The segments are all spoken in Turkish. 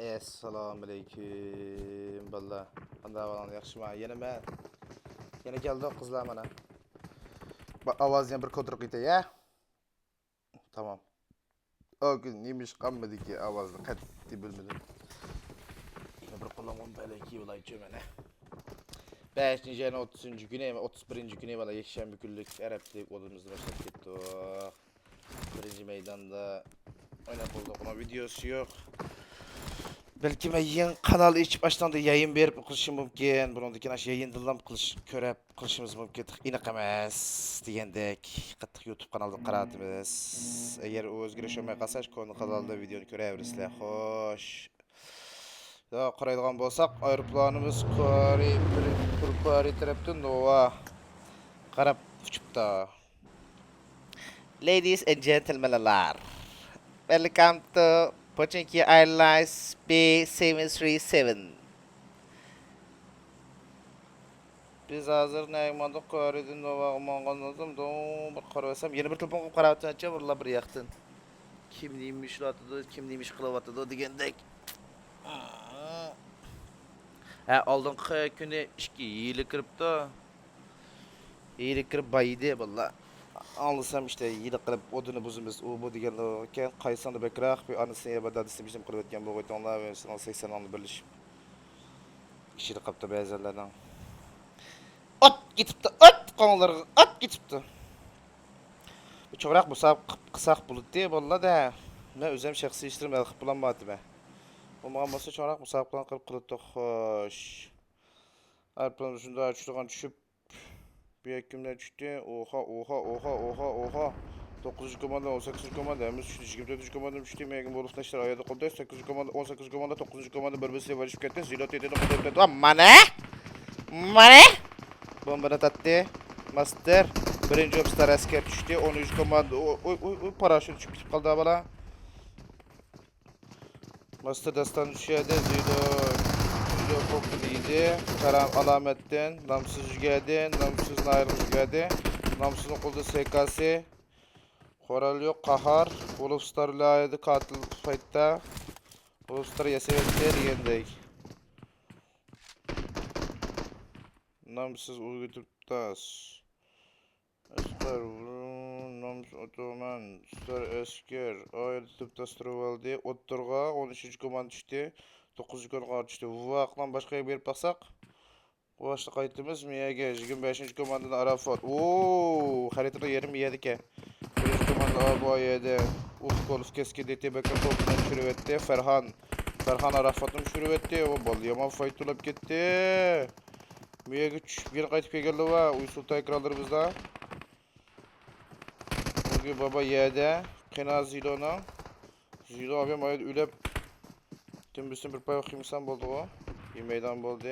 Assalamu alaykum balla. Qanday bolan yaxshimi? Yana keldi qizlar mana. Ovozni bir ko'tirib ketay, ya. Tamam. O gün neymiş qanmadı ki ovozni qattiq bilmedim. Bir qo'llamam balaki bo'laychi mana. 5-nji 30-nji kuni, 31-nji kuni bala yakshanba kunlik arablik o'zimizni boshlab ketdi. Birinchi maydonda o'ynab bo'ldik. Ama videosi yo'q. Belki ben yayın kanalı iç baştan da yayın verip kılışım mümkün. Bunun aş yayındılan kılışımız mümkün. İnek emez diyendek. Qattiq YouTube kanalda qaratımız. Eğer o özgürleş olmay qalsa konu kanalda videonu ko'raversizlar. Xo'sh. Ya qaraydigan bolsak, aeroplanımız Kurpari tarafdan Nova qarab uçupta. Ladies and gentlemen, welcome to Pochinki Airlines B737. Biz hazır neymandık qaridin Nova mağanladım. Bir qarasam, yeni bir telefon qaratınca valla bir yaqtın. Kim neymiş latıdı, kim neymiş qılawatıdı degендek. Aldınqı günü işki yili kiripti. Yili kirip baydı valla. Anlasam işte yili qilib odini buzimiz u bu degan ekan qaysanda bekroq bir anasini ebadad istemişim qilib o'tgan bu qo'ytonlar va 80 onni birlashib ishini qilibdi ba'zilardan ot ketibdi ot qonlarga ot ketibdi cho'roq bo'lsa qisaq bo'ldi bo'ladi men o'zim shaxsiy ishim qilib bo'lmaydi men bo'lmagan bo'lsa cho'roq bo'lsa qilib qilibdi xo'sh alplan shunda tushib bir yakimden düştü. Oha. 9. komanda 18. komanda hem 24. komanda düştü. Megan Wolf neşter ayada kaldı. 8. komanda 18. komanda 9. komanda birbirine varışıp gitti. Zilot edildi. Ama ne? Bombana tattı. Master. Birinci obstar asker düştü. 13. komanda. Oy paraşüt düşüp kaldı bana. Master dastan düşüyordu. Zilot kokuduydu. Karam alametten. Namsız geldi. Namsız ayrılmış geldi. Namsızın kolda SKS. Koral yok. Kahar. Wolfstar laydı. Katil fight'ta. Wolfstar yasevetti. Diyendek. Namsız uygutup-tas. Asker. Namsız otoman. Star asker. Ayda tutup-tas turvaldi. Otturga. 13. komand düştü. 9. komanda düştü. Vaqtdan başqa berip baxsaq. Başta qaytımız Miyaga 25. komandanın Arafat. Xaritada yerim yedike. 1. komanda Abu yedi. Ufkoluf keski DT Bekir topundan düşürüp etti. Ferhan Arafat'ın düşürüp etti. O bal yaman fight olap gitti. Miyaga bir qaytып keldi va Uysulta ekranlarımızda. Bugün baba yedi. Qina Zilona. Zilo abi mayda ülep. Tüm bütün bir pay bakımsan buldu o. Bir meydan buldu.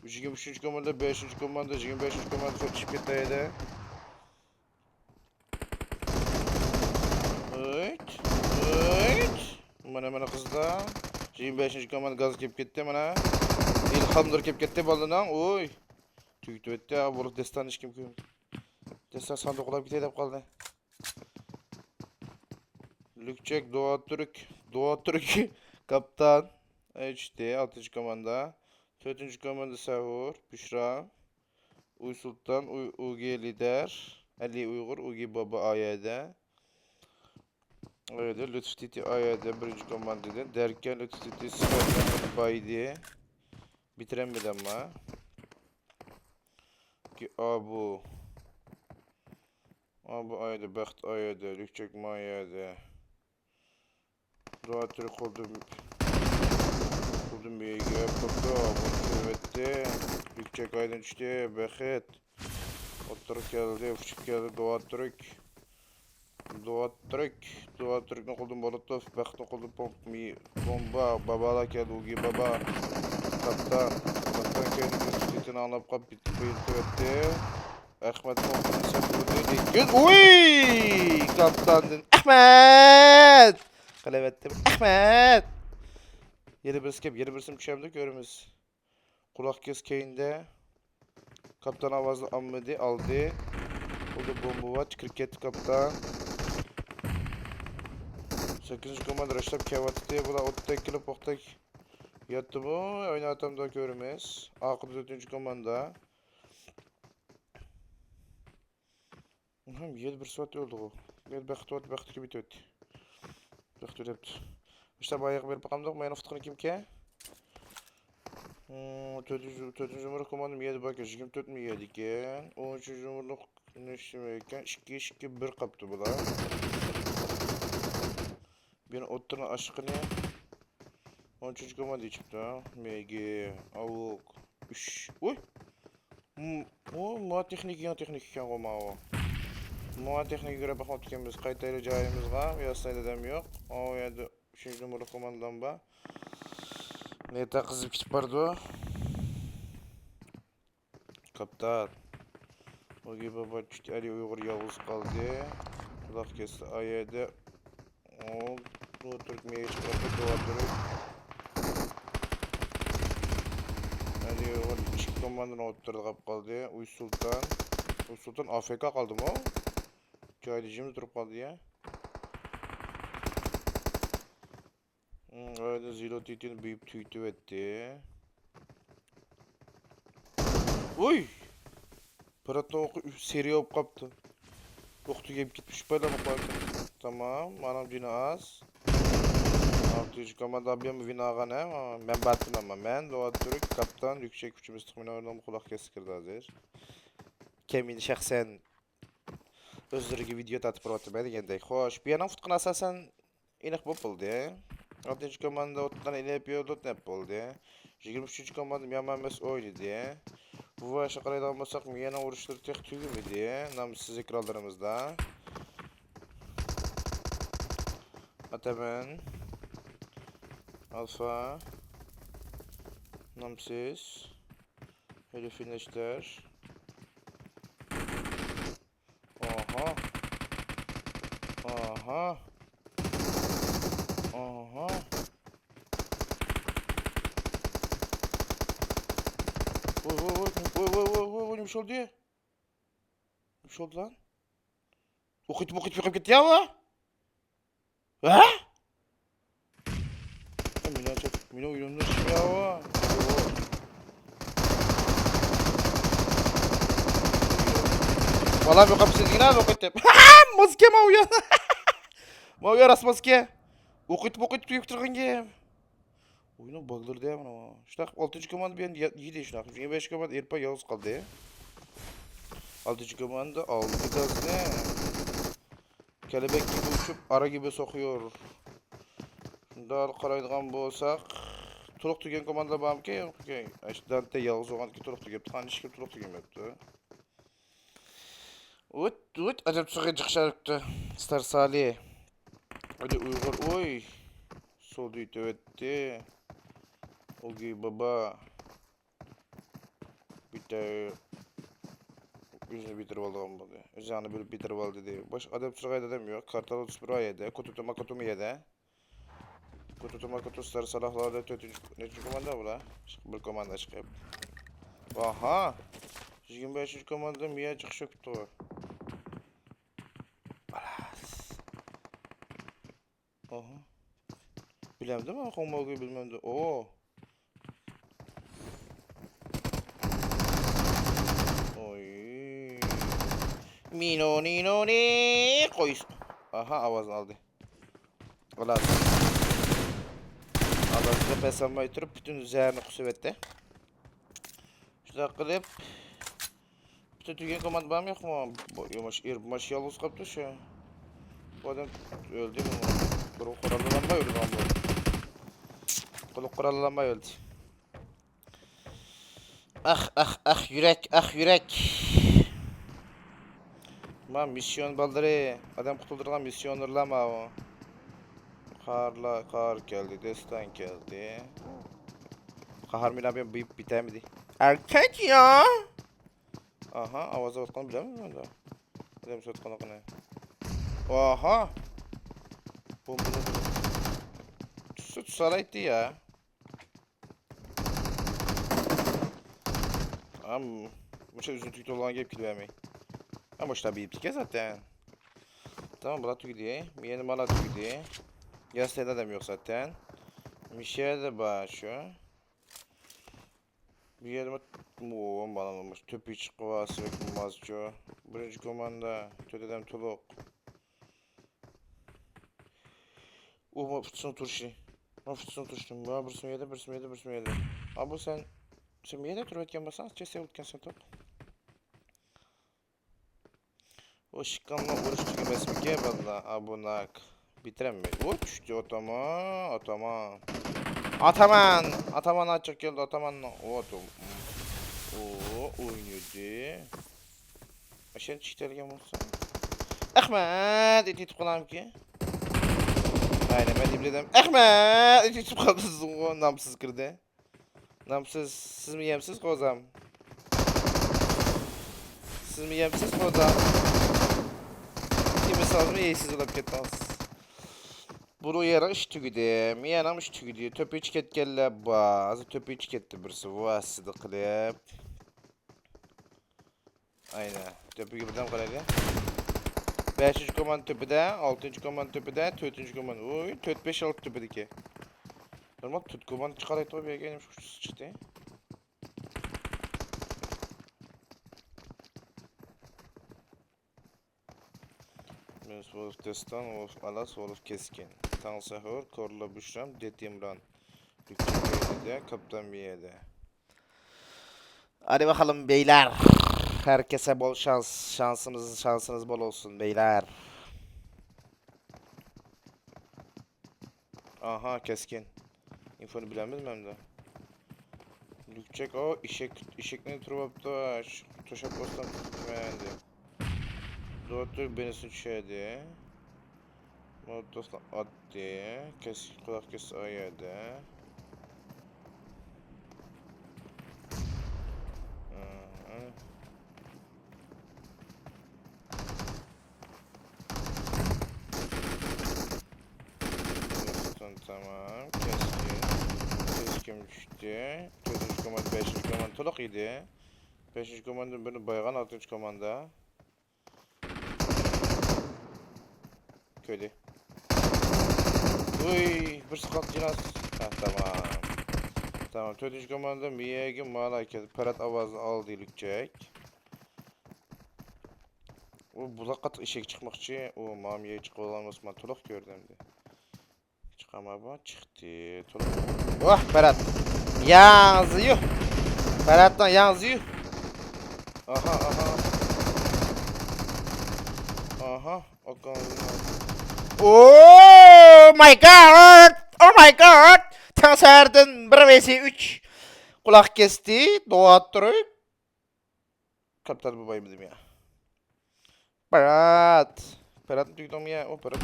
23. komanda, 5. komanda, 25. komanda çok şiddetli. Evet. Mana kızda. 25. komanda gaz kep gitti mana. İlhamdır kep gitti balından. Oy. Tüktü etti ya. Buruk destan hiç kim koymadı. Destan sandık olab gitey dep kaldı. Lükçek Doğa Türk. Kaptan. HD 6. komanda. 4. komanda Sahur, Büşra, Uy Sultan, UG lider, Ali Uygur, UG Baba Ayade. Evet, Lütfü Titi Ayade 1. komandada. Derken Lütfü Titi Sıfırdan Baydi. Bitiremedi ama. Ki Abu Ayade, Baxt Ayade, Lükçek Ayade. Doğa Türk oldu. Buldum bir yere koptu, bunu etti. Lükçek aydan düştü, Behet. Oturuk geldi, uçup geldi, Doğa Türk'ün kuldum Molotov, Behet'in kuldum bomba, babala geldi, Ugi Baba. Kaptan kendini sütütünü anlap kap bitti etti. Ahmet Monk'un sepuldu değil. Uy! Kaptandın, Ahmet! Kalevettim, Ahmet! Yeri birisi mükemmel görümüz. Kulak kes keyinde. Kaptan avazlı Ahmet'i aldı. Burada bomba var. 47 kaptan. 8. komanda Reştap Kevat'ı. Bu da 32 kilo poktak. Yattı bu. Oynatamda görmez. Akıbı 4. komanda. Hem 7 saat oldu o. Gel bakıt gibi tut. Bakıt ödepti. İşte bayağı bir bakamdık. Mayana fıtıkını kim ki? 4. numara komandam 7 bakıyor. 24 mi yedikken? 13. numara ne işlemeyken? 2-2-1 kaptı bu da. Bir oturun aşkını. 13. komanda çıktı ha. MG, avuk, 3. Uy! O, muat teknik iken koma o. Muat teknik göre bakmak ikimiz. Kayıtayla cahilimiz var. Yasayla dem yok. O yerde 3. numara komandam ba. Neta kızıp kitip vardı o. Kaptan. O gibi baba çıktı. Ali Uygur Yavuz kaldı. Kulak kesti. Ayede. O. Bu Türkmen'e çıkarttı. Doğa Türk. Ali Uygur içki komandına oturdu kap kaldı. Uy Sultan. Uy Sultan AFK kaldı mı o? Caydicimiz durup kaldı ya. Öyle Zilo Titi'nin büyük tüytü etti. Uy! Pıratla oku seri op kaptı. Oktu gelip gitmiş böyle mi koydum? Tamam, anam dini az. 6. komanda abiyam vinagan ama ben battım ama ben Doğa Türk kaptan yüksek gücümüz tıkmini oradan kulak keskirdi hazır. Kemin şahsen özürlü video tatıp provatı ben degендей. Hoş, bir yandan futkun asasen inek bop oldu ya. 6. komanda ottan ile yapıyordu ne oldu ya. 23. komanda yaman mes oydu ya. Bu başa karayda almasak mı yana vuruşları tek tüyü mü diye namussuz ekranlarımızda. Ataben Alfa Namsiz Herifinleştir. Aha. Aha. Aha. Oy ne bir şey oldu ya? Ne bir şey oldu lan? Okuyup yakıp gitti ya mı? Ha? Mina çek. Mina uyumlu ya o. Vallahi bir kapısı değil abi okuyup. Maske mi uyan? Mavya ras maske. Okuyup yıktırgın gibi. Oyunun bug'ları değil mi ama? İşte 6. komanda bir an iyi değil şuna. 25 komanda Erpa Yavuz kaldı ya. 6. komanda aldı gaz ne? Kelebek gibi uçup ara gibi sokuyor. Şunda karaydıgan bolsak. Turuk tügen komanda bağım ki yok ki. İşte Dante Yavuz oğan ki turuk tügepti. Hani hiç kim turuk tügemepti. Ut acaba çıkı çıkışarıktı. Star Salih. Hadi Uygur oy. Sol düğüt övetti. Ogi baba. Bitti. Yüzünü bitirip aldı olmadı. Üzerine böyle bitirip aldı dedi. Baş adam sırayla demiyor. Kartal 31 yedi. Kututu makutumu yedi. Kututu makutu sarı salahlarda ne komanda bu la? Bir komanda çıkıp. Aha. 25. komanda miye çıkış yoktu. Balas. Aha. Bilmem değil mi? Komogu bilmem de. Oo. Oy. Mino nino ni koy. Aha avazını aldı. Ulan. Allah'ın pesammayı tutup bütün üzerine kusuvetti. Şurada kılıp. Bütün tügen komand bağım yok mu? Maç yalnız kaptı şu. Bu adam öldü mü? Kuru kurallanma öldü lan bu. Kulu kurallanma öldü. Ah yürek yürek. Tamam misyon baldırı. Adam kutuldurgan misyonlarlama o. Kar geldi, destan geldi. Kahar abim büyük bitemedi. Erkek ya. Aha, avaza batkanı bilir miyim ben de? Bilir batkanı ne? Aha. Bunu süt saraydı ya. Am, bu şey üzüntülü olan gelip gidiyor. Ama işte bir iplik zaten. Tamam Bulat gidiyor. Yeni Malat gidiyor. Yaslayla da yok zaten. Mişe de başlıyor. Bir yerime muğum bağlanılmış. Töpü çıkıvası mazco. Birinci komanda. Tödedem tuluk. Ma fıtsın turşu. Ma fıtsın turşu. Ma birisini yedi, birisini yedi, birisini yedi. Abi sen bir yerde turup etken basan, çese utken sen top. O şıkkanla uğraş tükemez mi ki valla abunak. Bitirem mi? O düştü otama. Ataman açık geldi Ataman. O oynuyordu. Aşağı çiğtergen olsa. Ahmet eti tutulam ki. Aynen ben ibledim. Ahmet eti tutulamsız o namsız kırdı. Namsız siz mi yemsiz kozam? Siz mi yemsiz kozam? Kimi saz mı yeysiz olup ketmez. Bunu yara iş tügüdüm. Yanam iş tügüdü. Töpü iç ketkelle bazı. Töpü iç ketti birisi. Vasıdı kılıp. Aynen. Töpü gibiden kalaydı. 5. komand töpüde, 6. komand töpüde, 4. komand. Oy, 4 5 6 töpüdeki. Normal tut komand çıkaraydı o bir geldim şu çıktı. Mes Wolf Destan, Wolf Alas, Wolf Keskin. Tan Sahur, Korla Büşram, Det İmran. Lütfen Kaptan Biye'de. Hadi bakalım beyler. Herkese bol şans. Şansınız bol olsun beyler. Aha keskin. İnfonu bilemez mi de? Lükçek o işek ne turupta toşa postan tutmaydı. Doğru beni suçladı. Motosla attı. Kulak kes ayadı. Tamam. Keskin düştü. 4. komand 5. komand tolak idi. 5. komandın beni baygan 6. komanda. Köylü. Uy, bir sıkıntı cinas. Ha tamam. Tamam, 4. komanda Miyagi Malak Parat avazını aldı ilükcek. O bulakat işek çıkmakçı. O mamiye çıkıp olamaz. Tolak gördüm de. Çıkama bu çıktı. Tolak. Oh Parat. Yazıyor. Parat'tan yazıyor. Aha. Aha. Oh my god. Oh my god. Transferden 1 vs 3. Kulak kesti. Doğattırıp. Kaptan babayım dedim ya. Berat. Berat mı duydum ya? O Berat.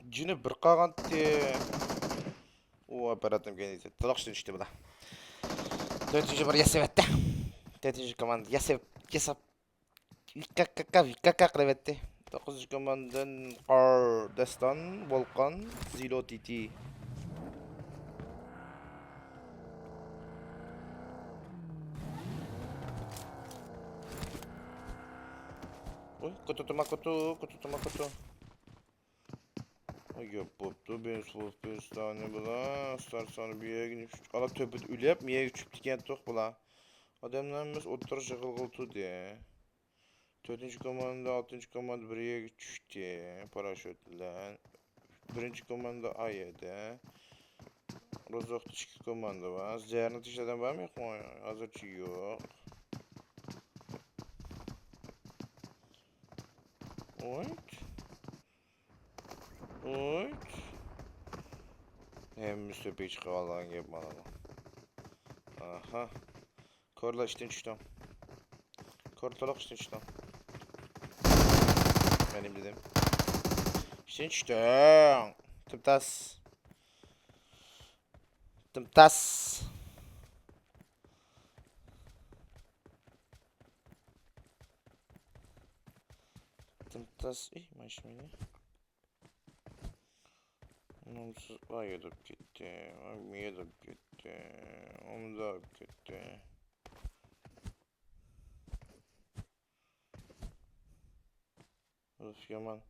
Cini bir kağıntı. O Berat'ım kendisi. Tılakştın işte bu da. 4. bir yasevette. 4. komand yasep. Vika krevetti. 9. komandın Kar Destan Volkan Zilo Titi. Oy kutu. Ay yapıptı ben soğuk bir tane bula. Star sana bir yere gidip ala töpüt ülep miye küçük diken tok bula. Adamlarımız otur şakıl diye. 4. komanda 6. komanda bir yere düştü. Paraşütle. 1. komanda Ay'de. Rozok'ta 2 komanda var. Zehirli ateşlerden var mı yok mu? Hazır yok. Oy. Hem müstepeği çıkavalan gibi bana. Aha. Korla işte çıktım. Kortolak işte çıktım. Benim dedim. İşte çıktım. Tımtas. Tımtas. İyi maşmini. Namsız ay edip gitti. Ay edip gitti. Onu da edip gitti. Of yaman.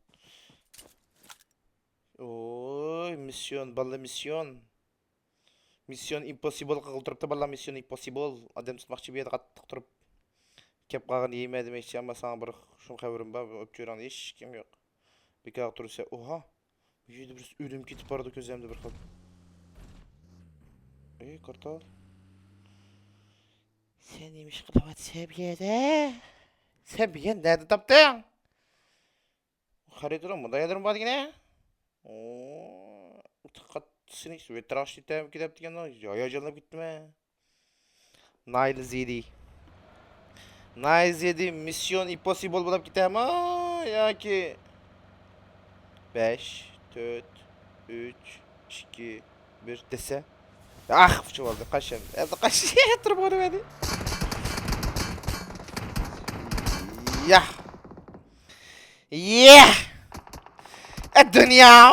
Oy misyon. Balı misyon. Mission Impossible qılдырып та бала Mission Impossible. Адам tutmakçı bir yerde qattiq turib. Kep qalan yeme demekçi ama sana bir şun xabarim var. Öpçüren hiç kim yok. Bir kağıt durursa oha. Bir yedi bir ölüm kitip barada közlemde bir xil. Kartal. Sen neymiş qılavat sebiyede? Sen bir yen nerede taptın? Xaridirim mı? Dayadırim var yine. Ooo. Tıkat sinik. Ve tıraşlı tem gidip diken o. Ya canım gitti mi? Nile Zedi. Nile Zedi Mission Impossible bulup gitti ama ya ki 5 4 3 2 1 dese. Ah fıçı oldu kaç hem. Evde kaç yatırıp onu beni. Yah. Yah. Dünya.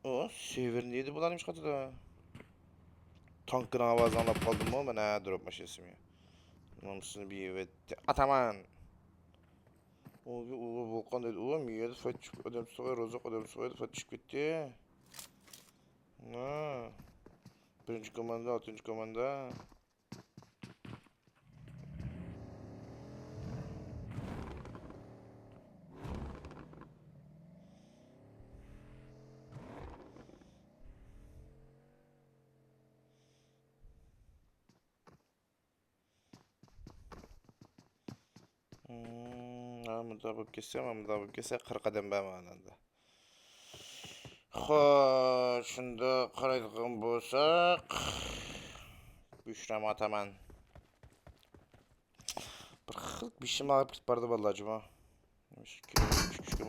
O sever neydi bulanmış katıda. Tankın avazını alıp kaldım mı ben ha drop maşesi mi? Namusunu bir evet. Ataman. O volkan dedi. O miydi fatih adam soğuyor rozok adam soğuyor fatih gitti. Ha. Birinci komanda, altıncı komanda. Ama da bu kese, ama da bu kese 40 adam ben anında. Xoş, şunda qaraydigan bolsak, Büşra Ataman. Bir xil bişim ağrıp gitip bardı vallahi cuma. Küçük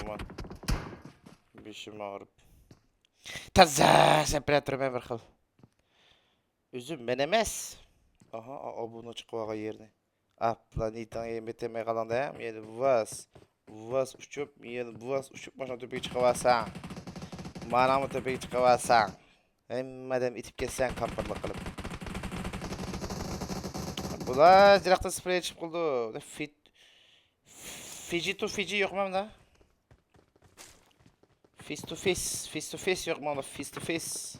yaman. Bişim ağrıp. Taza temperatürü ben bir xil. Üzüm ben emas. Aha, bunu çıkıp ağa yerine. Planitan yemeteme qalanda ya. Meydi vas uçup, vas uçup başına tepeye çıkıvasan. Mana mı tepeye çıkıvasan. Madem itip ketsen kamperlik qılıp. Bular direkte spreye çıkıp qıldı. Fiji to Fiji yok mu da? Face to face yok mu? Face to face.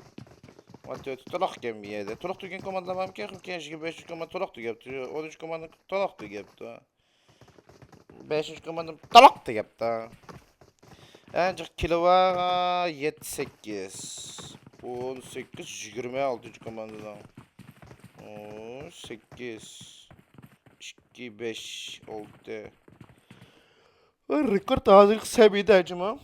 Tolak gelmeyedi. Tolak tügen komandalamam ki. 500 komand tolak tügepti. 13 komand tolak tügepti. 5. komandam tolak tügepti. Ancak kilova 7-8. 18 26. komandadan. 8 2 5 oldu. Rekord hazır seviyede acıma.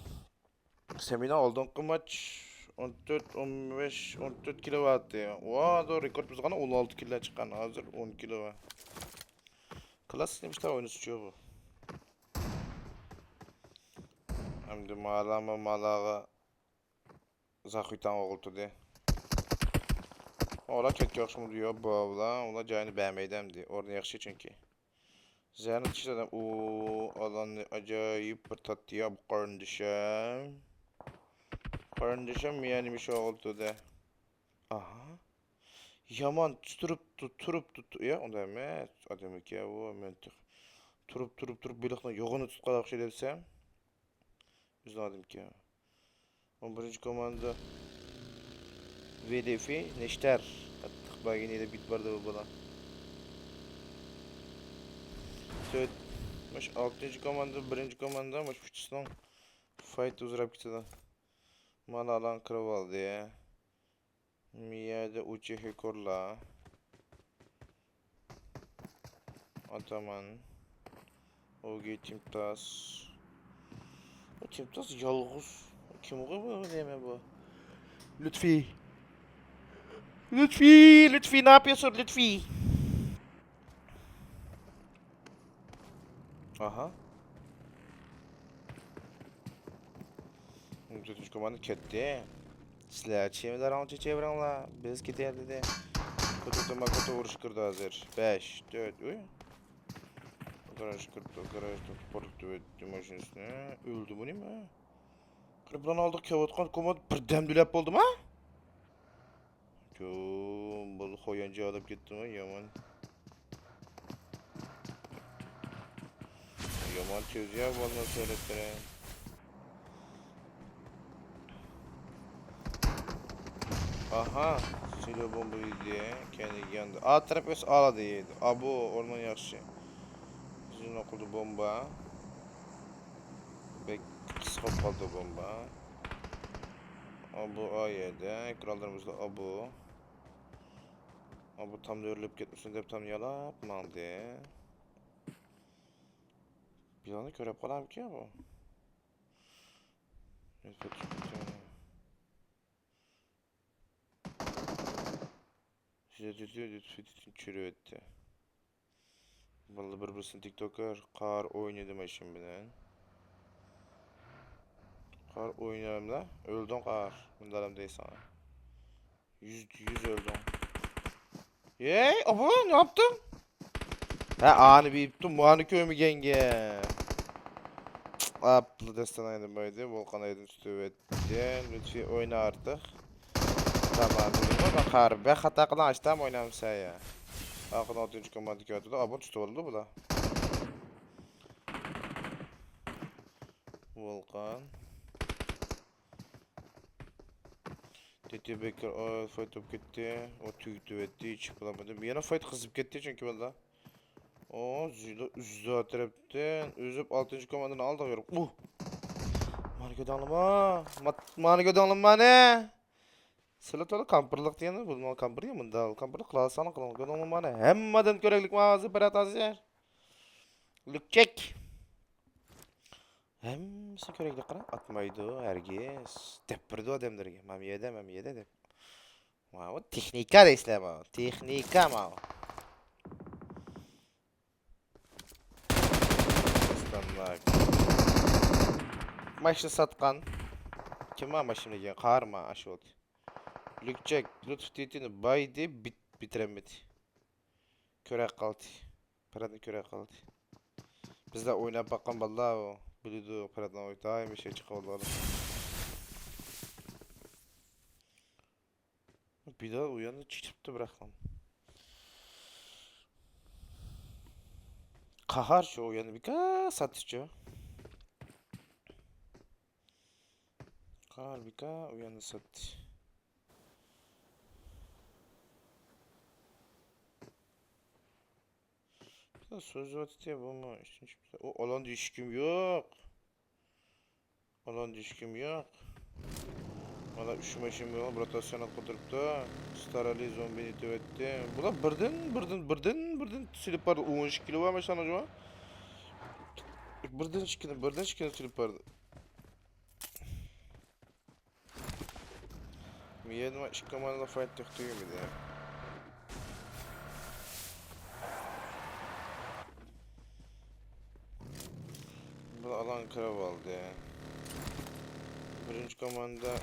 Seviyede aldığım maç 14 15 14 kilowatt ya. Vaa da rekord biz kana 16 kilo çıkan hazır 10 kilo var. Klas demişler oyunu suçuyor bu. Hem de malaga Zakuytan oldu de. Ola çok yaxşı diyor bu abla. Ola cayını beğenmeydem de. Orada yaxşı çünkü. Zeyno çizdim. Alan acayip bir tatlı ya bu kardeşim. Kardeşim yani bir şey oldu de. Aha. Yaman turup ya onda emas. Adam ki o mentik. Turup bilikni yoğunu tutqalaq şey desem. Üzladım ki. 11. komanda VDF neşter. Attık bagini de bit barda bu bala. Söt. Maş 6. komanda 1. komanda maş fıçısından fight uzrap gitdi. Mal alan kırıp aldı ya. Miyade uçi hekorla. Ataman. Ogi Timtas. O Timtas yalğız. Kim o bu deme bu? Lütfi. Lütfi ne yapıyorsun Lütfi? Aha. Dördüncü komanda ketdi. Sizler çevirler anca çevirenler. Biz gider dedi. Kutu vuruş kırdı hazır. 5, 4, uy. Garaj portu etti maşinesine. Öldü bu ne mi? Kırıplan aldık kavatkan komand birden dülep oldu mu? Bu koyancı alıp gitti mi yaman. Yaman tez ya bana söylettiren. Aha. Silo bomba yedi. Kendi yandı. A taraf öz ala deydi. Abo orman yaxşı. Bizim okulda bomba. Bek kısıp kaldı bomba. Abo A yedi. Krallarımızda abo. Abo tam da örülüp gitmişsin dep tam yalap maldı. Bir anda körep kalam ki bu. Size tutuyor çürü etti. Vallahi birisini TikToker kar oynadım eşim bilen. Kar oynarım da öldüm kar. Bunlarım değil sana. Yüz öldüm. Yey abo ne yaptın? Ha anı bir iptim bu anı köyümü genge. Aplı destanaydım böyle volkan aydım stüvetten. Lütfi oyna artık. Tamam dedim ama kar be hata kılan açtım oynam sen ya. Akın 6. komando gördü de abo tutu oldu bu da. Volkan. Tete Bekir o fight up gitti. O tüydü etti hiç bulamadım. Bir yana fight kızıp gitti çünkü valla. O Zülo taraftan üzüp 6. komandını aldı verip. Mani alma. Mani alma ne? Sıla tola kampırlık diyene bu kampır ya mında. Kampırlık klasana kılan gödalma ne? Hemmadan köreklik mağazı parat azyer. Lükçek. Hemsi köreklik kara atmaydı herkes. Tepirdi adamlarga. Mam yede dep. Wow, teknika da islama. Teknika ma. Standart. Maçını satkan. Kim var maçını diye karma aşı oldu. Lükçek, lütf titini baydı bitiremedi. Körek kaldı. Paranın körek kaldı. Biz de oynayıp bakan vallahi o. Biliyordu paradan oydu. Daim bir şey çıkıyorlar. Bir daha uyandı çıktı bırakalım. Kahar şu uyandı bir ka satıcı. Kahar bir ka uyandı sattı. Söz vakti bu mu? O alan düşküm yok. Alan düşküm yok. Valla üşümeşim yok. Rotasyona kudurup da Starali zombini tüvetti. Bula birden silip vardı. 13 kilo varmış lan acaba. Birden silip vardı. Miyedim işi kamanada fight yoktu gibi de. Bula alan krav aldı ya. Birinci komanda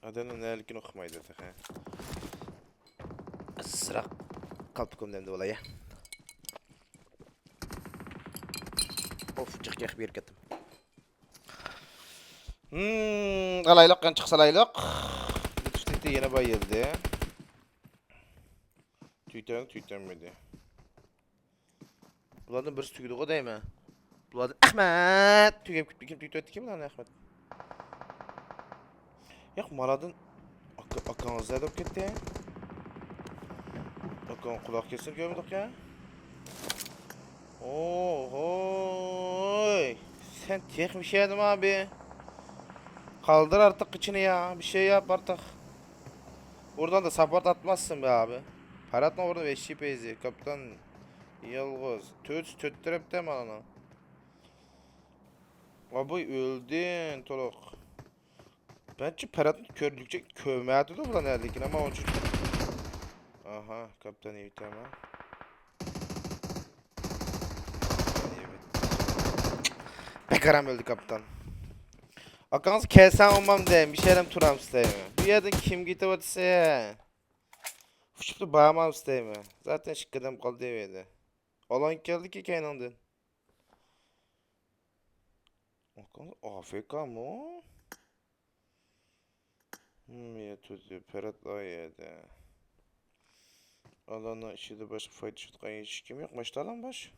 adamın nelikini okumaydı dedik ha. Sıra kalpıkum demdi olaya. Of çıkacak bir katım. Alaylık kan çıksa alaylık. Bütüştükte yine bayıldı. Tüytenmedi. Buladın birisi tüydü o değil mi? Buladın Ahmet. Kim tüytetti kim lan Ahmet? Yok maladın akanızda edip gitti ya. Akan kulak kesir görmedik ya. Ohoy. Sen tek bir şey edin abi. Kaldır artık içini ya. Bir şey yap artık. Buradan da support atmazsın be abi. Para atma burada ve şipezi. Kaptan yalğız. Töttürüp deme ana. Abi öldün Tolok. Bence Perat'ın körlükçe kövmeyatı da burada neredeki ama onun için. Aha kaptan iyi tamam. Bekaram öldü kaptan. Akans kesen olmam deyim. Bir şeylem turam isteyim. Bir yerden kim gitti vatsa ya. Fışıptı bağımam isteyim. Zaten şıkkıdım kaldı evde. Olan geldi ki Kenan'dan. Akans AFK mı o? Ya tutuyor. Perat ayede. Alana işi başka fayda şutkan hiç kim yok. Maçta alan baş.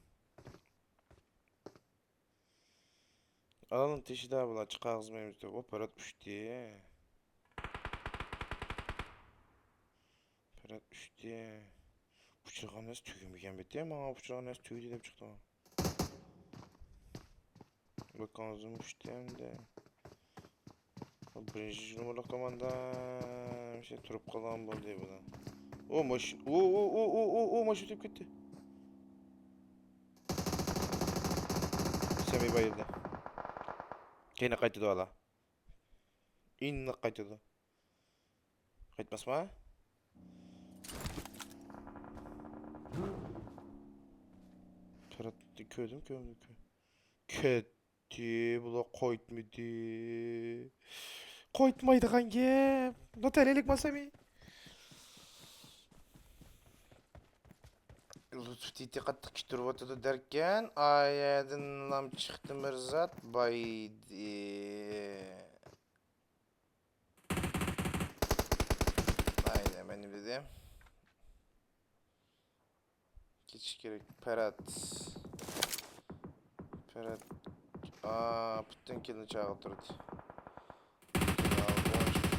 Alanın teşi daha bula çıkağız mevzde. O parat uçtu. Ferhat 3'te. Bıçağın nasıl tüyümüken bitti ama bıçağın nasıl tüydü de çıktı. Bakanızım 3'te hem de. Birinci numara komanda bir şey turup kalan bu diye buna. O maş o maç ötüp gitti. Semih bayıldı. Gene kayıtladı valla. İnne kayıtladı. Kayıtmaz mı? Ferhat köydüm. Ketti bula koytmadı. Koytmaydı kanki. Notelelik masami. Lütfü qattiq kishtiryapti derken ayadinlam chiqdi mirzat baydi. Aynen benim dedim. Geçiş gerek. Ferhat. Bütün kilini çağırtırdı.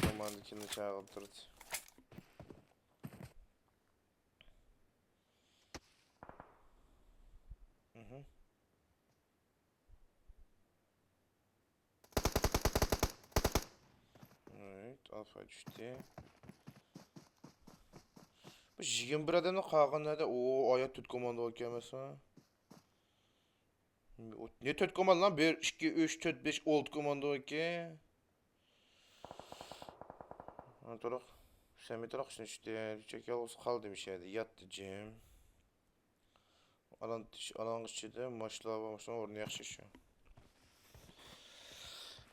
Komanda kilini çağırtırdı. Evet, alfa düştü. Bu 21 adamın qağınlarda o ayat tut komanda ol kelmesi. Ne tut komanda lan? 1 2 3 4 5 6 komanda ol ki. Antorak. Sen bitorak şimdi işte çek yalnız kal demiş yani. Yattı cim. Alan içinde maçlar ornu yaxşı şu.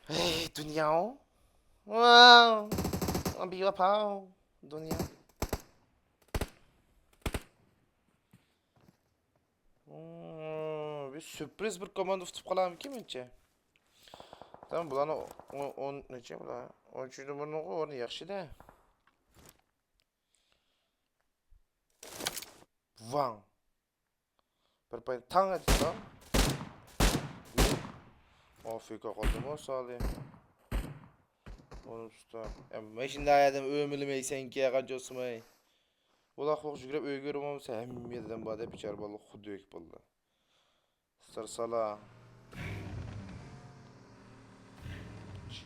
Hey dünya. Wow. Bir yapao. Dünya. Bir sürpriz bir komanda tutup kalan kiminçe? Tamam bularni 10 necha bular? 13 numarani o'rni yaxshi-da. Vang. Bir pay tang etdi. Afrika qoldimi Salih? Onu usta. Men shunday aydim o'milmaysan ki qanchosmay. Ular qo'q yugurib uyga yurmamsa hammadan bor deb bichar bola xudek bo'ldi. Sarsala.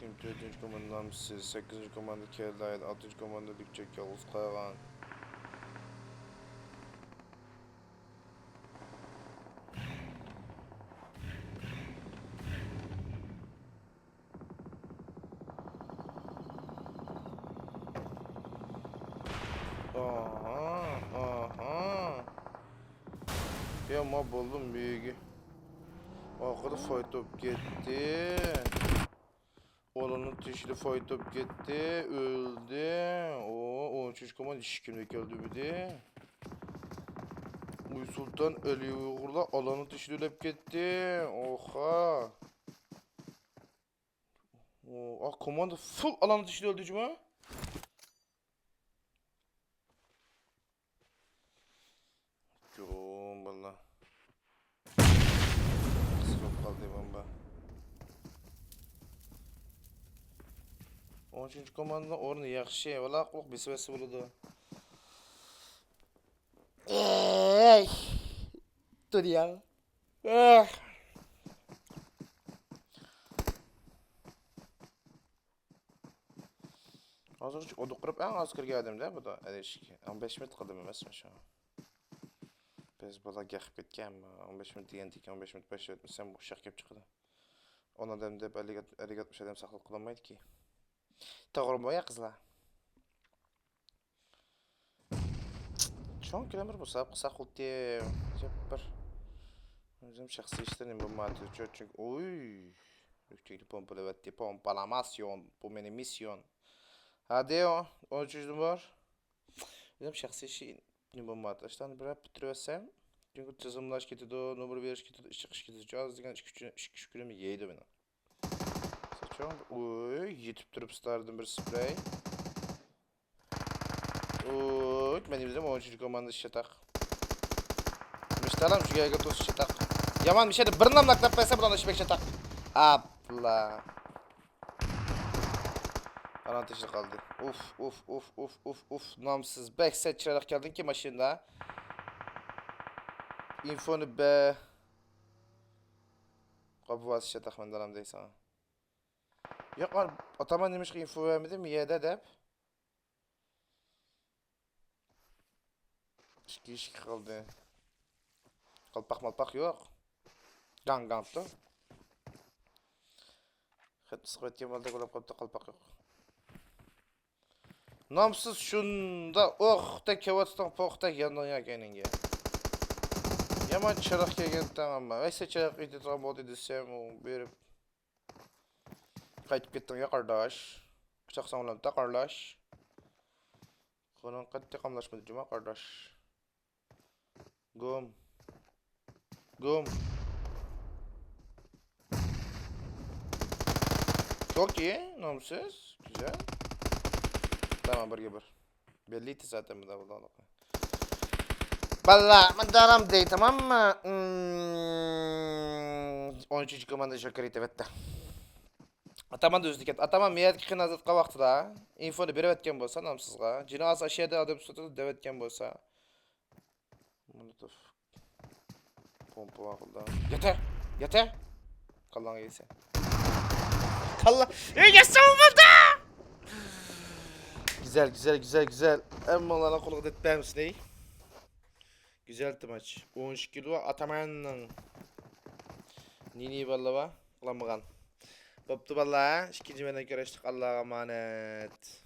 24. komandam siz, 8. komanda keldi, 6. komanda Dükçek Yavuz Kaygan. Aha. Ya ma buldum büyüğü. Arkada fight top gitti. Olanın tişli fight top gitti. Öldü. O 13 komand işkimde geldi bir de. Uy Sultan Ali Uygur'la alanı tişli ölüp gitti. Oha. Komanda full alanı tişli öldü cuma. Yoğun valla. Sıkıp kaldı bomba. 13. komanda ornu yaxshi. Valla quruq besibasi bo'ladi. Ey! Dur ya. Hozircha oduq qurib eng az kirgandim-da bu da. 15 minut qildim emasmi shu. Biz bola gaqib ketganmi? 15 minut degandik, 15 minut boshlayotmasam bu shaq kelib chiqadi. Ona dem deb 50-60 odam saqlab qolmaydi-ki. To'g'rimi ya qizlar? Chon kilometr bo'lsa, qilsa xuddi bir o'zim shaxsiy ishlarim bo'lmadi. Çünkü oy. Çünkü pompalayapti. Pompalamasyon. Bu benim misyon. Hadi o. 13 numar. Özüm shaxsiy ishim bo'lmadi. İşte bir bitirsem. Çünkü tizimlash ketadi, numar berish ketadi, ish chiqish ketadi. Az degan 2 kunimni yeydi meni. Saçon. Oy, yetib turibsizlardan bir sprey. Oy, benim bizim 13. komanda şatak. Müştaram şu yerga to'sish şatak. Yaman bir şeydi. Bir namlaqlab qo'ysa bularni ishbek şatak. Abla. Avantajlı kaldı. Uf. Namsız. Backset çırarak geldin ki maşında. Infonu be. Kapı vasıça takman dalam değil sana. Yok var. Ataman demiş ki info vermedi mi? Yede de. İşki kaldı. Kalpak malpak yok. Gangantlı. Hep sıkıntı kemalde golap kapta kalpak yok. Namsız şunda da kevatstan pokta yandan ya geninge. Yaman çırak gelgen tamam mı? Veyse çırak iti tam oldu desem o berip kayıp gittin ya kardeş. Bıçak sanılan da kardeş. Konun kattı kamlaşmadı cuma kardeş. Gum. Gum. Çok iyi. Namsız. Güzel. Tamam bir. Belliydi zaten bu da buradan. Valla mandaram değil tamam mı? 13. komanda joker iti vette. Ataman da üzdük et. Ataman miyet ki nazatqa vaqtida. Infonu berip etken bolsa namsızga. Cinas aşağıda adam tutup dev etken bolsa. Molotov. Pompa vaqılda. Yete. Kallan gelse. Kallan. Yese olmadı. Güzel. Amma olana kulak etmemiz ney? Güzeldi maç. 13 kilo Ataman'ın. Nini valla va. Qılamıgan. Boptu valla. İkinci menden görüştük. Allah'a emanet.